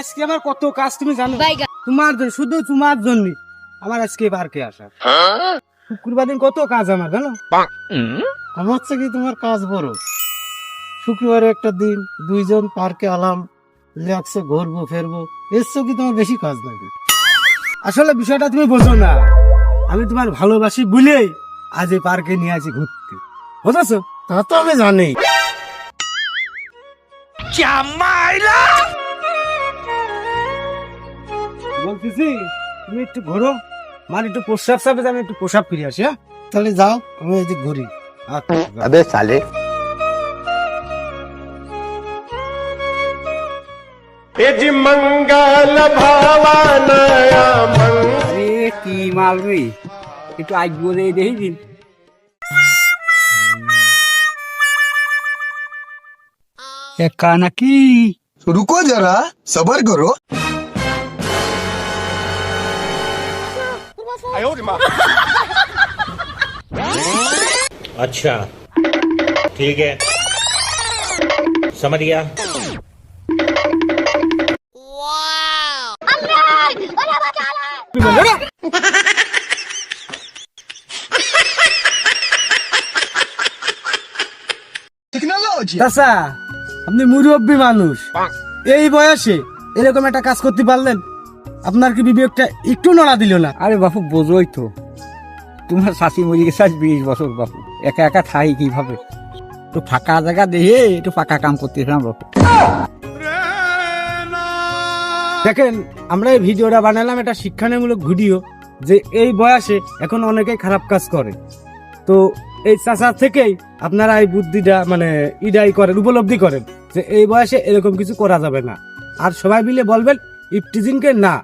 আজকে আমার কত কাজ তুমি জানো, তোমার জন্য, শুধু তোমার জন্য আমার আজকে পার্কে আসা। শুক্রবার দিন কত কাজ আমার জানো। আমার হচ্ছে কি তোমার কাজ বড়। শুক্রবারে একটা দিন দুইজন পার্কে আলাম, রিল্যাক্সে ঘুরবো ফেরবো, এসছো কি তোমার বেশি কাজ নাকি? আসলে বিষয়টা তুমি বোঝো না, আমি তোমার ভালোবাসি বলেই আজ এই পার্কে নিয়ে আসি ঘুরতে, বুঝেছো? তা তো আমি জানি। বলতেছি তুমি একটু ঘোরো, মানে একটু প্রস্রাব চাপে, আমি একটু প্রস্রাব ফিরে আসি। হ্যাঁ তাহলে যাও, আমি এই যে ঘুরি। अबे साले আরে কি মাল রে, একটু আগ বলে দেখি দিন। একা নাকি? रुको जरा सबर करो। अच्छा ठीक है, समझ गया। टेक्नोलॉजी চাচা, আপনি মুরব্বী মানুষ, এই বয়সে এরকম একটা কাজ করতে পারলেন, আপনার কি বিবেকটা একটু নড়া দিল না? আরে বাপু বোঝোই তো, তোমার শাশি মরে গেছে আজ 20 বছর বাপু, একা একা থাই কিভাবে? একটু ফাঁকা জায়গা দেখে একটু ফাঁকা কাম করতেছিলাম বাপু। দেখেন, আমরা এই ভিডিওটা বানালাম একটা শিক্ষামূলক ভিডিও, যে এই বয়সে এখন অনেকেই খারাপ কাজ করে। তো এই চাচা থেকেই আপনারা এই বুদ্ধিটা মানে ইডাই করেন, উপলব্ধি করেন যে এই বয়সে এরকম কিছু করা যাবে না। আর সবাই মিলে বলবেন ইফটিজিংকে না।